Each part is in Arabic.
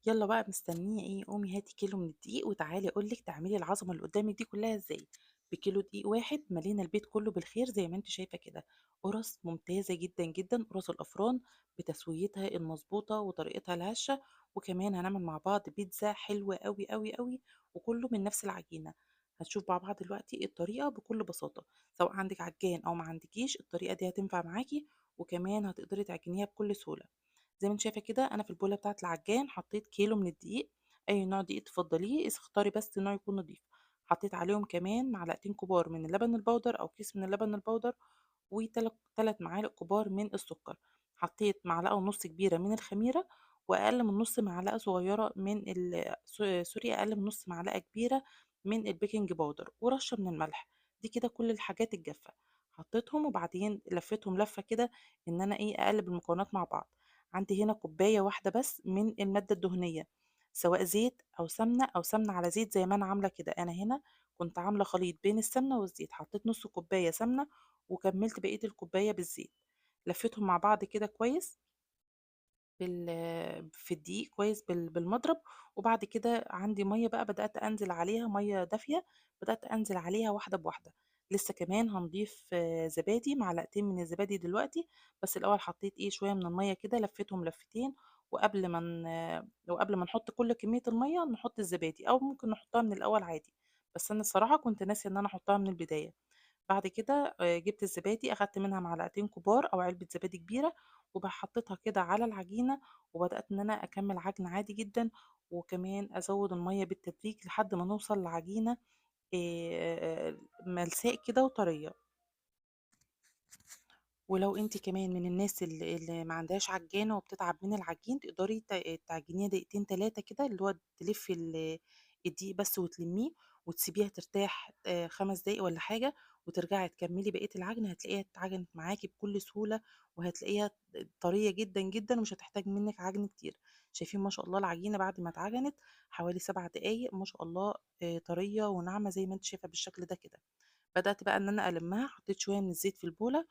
يلا بقى مستنية ايه؟ قومي هاتي كيلو من الدقيق وتعالي اقولك تعملي العظمة اللي قدامك دي كلها ازاي. بكيلو دقيق واحد ملينا البيت كله بالخير زي ما انت شايفة كده. قرص ممتازة جدا جدا، قرص الافران بتسويتها المظبوطة وطريقتها الهشة. وكمان هنعمل مع بعض بيتزا حلوة قوي قوي قوي، وكله من نفس العجينة. هتشوف مع بعض دلوقتي الطريقة بكل بساطة. سواء عندك عجان او ما عندكيش الطريقة دي هتنفع معاكي، وكمان هتقدري تعجنيها بكل سهولة. زي ما انت شايفه كده، انا في البوله بتاعه العجان حطيت كيلو من الدقيق. اي نوع دقيق تفضليه، اختاري بس نوع يكون نضيف. حطيت عليهم كمان معلقتين كبار من اللبن البودر او كيس من اللبن البودر، وثلاث معالق كبار من السكر. حطيت معلقه ونص كبيره من الخميره، واقل من نص معلقه صغيره من سوري، اقل من نص معلقه كبيره من البيكنج باودر، ورشه من الملح. دي كده كل الحاجات الجافه. حطيتهم وبعدين لفيتهم لفه كده، ان انا اقلب المكونات مع بعض. عندي هنا كوبايه واحده بس من الماده الدهنيه، سواء زيت او سمنه او سمنه على زيت زي ما انا عامله كده. انا هنا كنت عامله خليط بين السمنه والزيت، حطيت نص كوبايه سمنه وكملت بقية الكوباية بالزيت. لفيتهم مع بعض كده كويس في الدقيق كويس بالمضرب. وبعد كده عندي مية بقى، بدأت أنزل عليها مية دافية، بدأت أنزل عليها واحدة بواحدة. لسه كمان هنضيف زبادي، معلقتين من الزبادي دلوقتي. بس الأول حطيت شوية من المية كده، لفيتهم لفتين. وقبل ما نحط كل كمية المية نحط الزبادي، أو ممكن نحطها من الأول عادي. بس أنا الصراحة كنت ناسية إن أنا أحطها من البداية. بعد كده جبت الزبادي، أخدت منها معلقتين كبار أو علبة زبادي كبيرة، وحطيتها كده على العجينة. وبدأت إن أنا أكمل عجن عادي جدا، وكمان أزود المية بالتدريج لحد ما نوصل لعجينة ملساء كده وطرية. ولو انت كمان من الناس اللي ما عندهاش عجانة وبتتعب من العجين، تقدري تعجنيها دقيقتين تلاتة كده، اللي هو تلفي الدقيق بس وتلميه، وتسيبيها ترتاح 5 دقايق ولا حاجة. وترجعي تكملي بقية العجن، هتلاقيها اتعجنت معاكي بكل سهولة، وهتلاقيها طرية جدا جدا، ومش هتحتاج منك عجن كتير. شايفين ما شاء الله العجينة بعد ما اتعجنت حوالي 7 دقايق، ما شاء الله طرية وناعمة زي ما انت شايفة بالشكل ده كده. بدأت بقى إن أنا ألمّها، حطيت شوية من الزيت في البولة،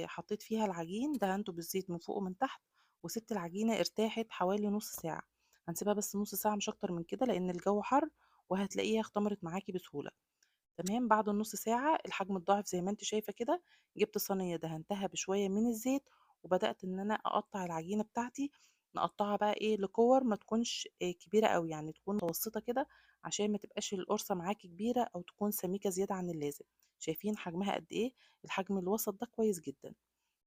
حطيت فيها العجين، دهنته بالزيت من فوق ومن تحت، وسِبت العجينة ارتاحت حوالي نُص ساعة. هنسيبها بس نُص ساعة مش أكتر من كده، لإن الجو حَر، وهتلاقيها اختمرت معاكِ بسهولة. تمام، بعد النُص ساعة الحجم اتضاعف زي ما أنتِ شايفة كده. جِبت صينية دهنتها بشوية من الزيت، وبدأت إن أنا أقطّع العجينة بتاعتي. نقطّعها بقى لكِوَر ما تكونش كبيرة أوي، يعني تكون متوسطة كده، عشان ما تبقاش القرصة معاكِ كبيرة أو تكون سميكة زيادة عن اللازم. شايفين حجمها قد إيه؟ الحجم الوسط ده كويس جدًا.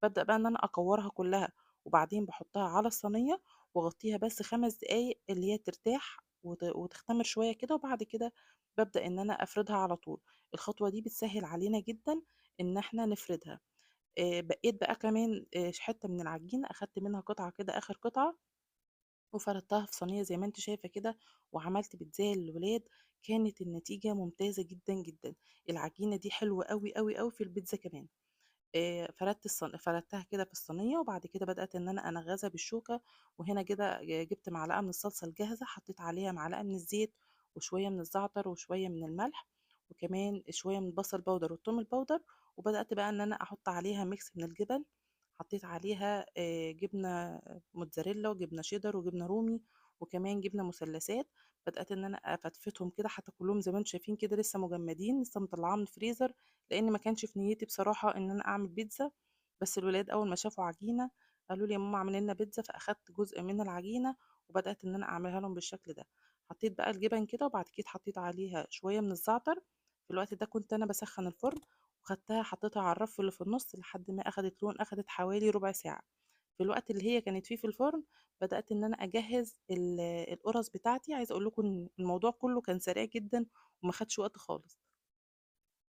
بابدأ بقى إن أنا أكوّرها كلّها، وبعدين باحطها على الصينية واغطيها بس 5 دقايق اللي هي ترتاح وتختمر شوية كده، وبعد كده بابدأ إن أنا أفردها على طول. الخطوة دي بتسهّل علينا جدًا إن إحنا نفردها. بقيت بقى كمان حتّة من العجينة أخدت منها قطعة كده، آخر قطعة، وفردتها في صينية زي ما أنتِ شايفة كده، وعملت بيتزاية للولاد. كانت النتيجة ممتازة جدًا، جدًا. العجينة دي حلوة أوي، أوي، أوي في البيتزا كمان. فردتها كده في الصينية، وبعد كده بدأت إن أنا أنغّزها بالشوكة. وهنا كده جِبت معلقة من الصلصة الجاهزة، حطيت عليها معلقة من الزيت، وشوية من الزعتر، وشوية من الملح، وكمان شوية من البصل باودر والتوم الباودر. وبدأت بقى إن أنا أحط عليها ميكس من الجبن. حطيت عليها جبنة موتزاريلا وجبنة شيدر وجبنة رومي، وكمان جبنة مثلثات. بدأت إن أنا أفتفتهم كده، حتى كلّهم زي ما أنتم شايفين كده لسه مجمدين، لسه مطلعاهم من الفريزر، لإن ما كانش في نيتي بصراحة إن أنا أعمل بيتزا. بس الولاد أول ما شافوا عجينة قالوا لي: "يا ماما اعملي لنا بيتزا." فأخدت جزء من العجينة وبدأت إن أنا أعملها لهم بالشكل ده. حطيت بقى الجبن كده، وبعد كده حطيت عليها شوية من الزعتر. في الوقت ده كنت أنا باسخّن الفرن، وخدتها حطيتها على الرف اللي في النُص لحد ما أخدت لون، أخدت حوالي ربع ساعة. في الوقت اللي هي كانت فيه في الفرن، بدأت إن أنا أجهّز القُرَص بتاعتي. عايزة أقول لكم إن الموضوع كلّه كان سريع جدًا وما خدش وقت خالص.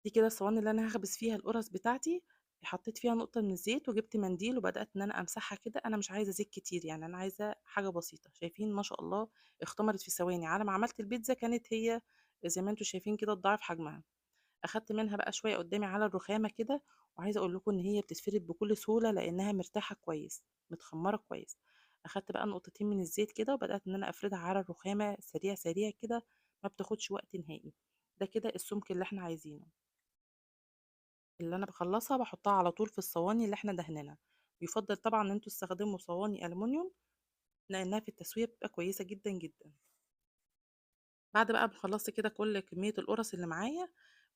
دي كده الصواني اللي أنا هاخبز فيها القرص بتاعتي. حطيت فيها نقطة من الزيت وجبت منديل، وبدأت إن أنا أمسحها كده. أنا مش عايزة زيت كتير، يعني أنا عايزة حاجة بسيطة. شايفين ما شاء الله اختمرت في ثواني، على ما عملت البيتزا كانت هي زي ما انتم شايفين كده تضاعف حجمها. أخدت منها بقى شوية قدامي على الرخامة كده، وعايزة أقول لكم إن هي بتتفرد بكل سهولة لأنها مرتاحة كويس، متخمرة كويس. أخدت بقى نقطتين من الزيت كده، وبدأت إن أنا أفردها على الرخامة سريع سريع كده، ما بتاخدش وقت نهائي. ده كده السمك اللي احنا عايزينه. اللي أنا باخلّصها باحطها على طول في الصواني اللي إحنا دهنينها. يُفضّل طبعًا إن أنتم تستخدموا صواني ألمونيوم لانها في التسويه بتبقى كويسه جدا جدا. بعد بقى ما خلصت كده كل كميه القرص اللي معايا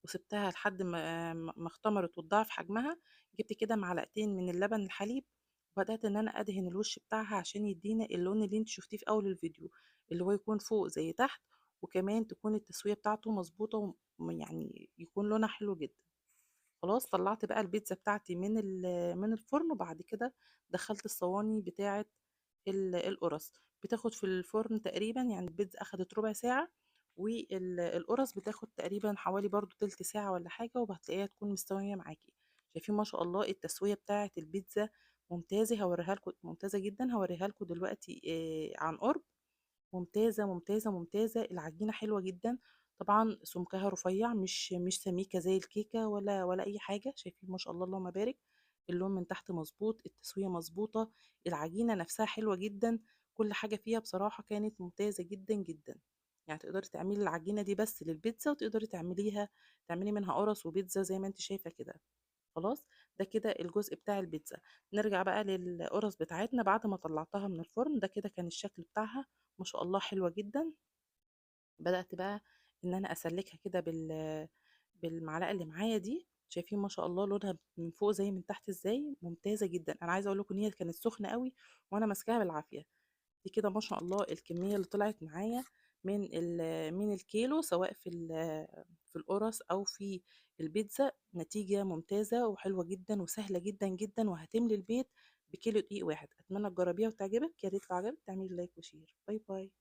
وسبتها لحد ما اختمرت واتضاعف حجمها، جبت كده معلقتين من اللبن الحليب، وبدات ان انا ادهن الوش بتاعها عشان يدينا اللون اللي انت شفتيه في اول الفيديو، اللي هو يكون فوق زي تحت، وكمان تكون التسويه بتاعته مظبوطه يعني يكون لونها حلو جدا. خلاص طلعت بقى البيتزا بتاعتي من الفرن، وبعد كده دخلت الصواني بتاعه القرص. بتاخد في الفرن تقريبا، يعني البيتزا اخدت ربع ساعه، والقرص بتاخد تقريبا حوالي برضو تلت ساعه ولا حاجه، وهتلاقيها تكون مستويه معاكي. شايفين ما شاء الله التسويه بتاعه البيتزا ممتازه، هوريها لكم ممتازه جدا، هوريها لكم دلوقتي عن قرب. ممتازة ممتازة ممتازة، العجينة حلوة جدا. طبعا سمكها رفيع، مش سميكة زي الكيكة ولا أي حاجة. شايفين ما شاء الله اللهم بارك، اللون من تحت مظبوط، التسوية مظبوطة، العجينة نفسها حلوة جدا. كل حاجة فيها بصراحة كانت ممتازة جدا جدا. يعني تقدري تعملي العجينة دي بس للبيتزا، وتقدري تعملي منها قرص وبيتزا زي ما انت شايفة كده. خلاص، ده كده الجزء بتاع البيتزا. نرجع بقى للقرص بتاعتنا بعد ما طلعتها من الفرن. ده كده كان الشكل بتاعها، ما شاء الله حلوة جدا. بدأت بقى ان انا اسلكها كده بالمعلقة اللي معايا دي. شايفين ما شاء الله لونها من فوق زي من تحت ازاي، ممتازة جدا. انا عايزة اقول لكم ان هي كانت سخنة قوي وانا ماسكاها بالعافية. دي كده ما شاء الله الكمية اللي طلعت معايا من الكيلو، سواء في القرص او في البيتزا. نتيجة ممتازة وحلوة جدا وسهلة جدا جدا، وهتملي البيت بكيلو دقيق واحد. اتمنى تجربيها وتعجبك. يا ريت لو عجبك تعملي لايك وشير. باي باي.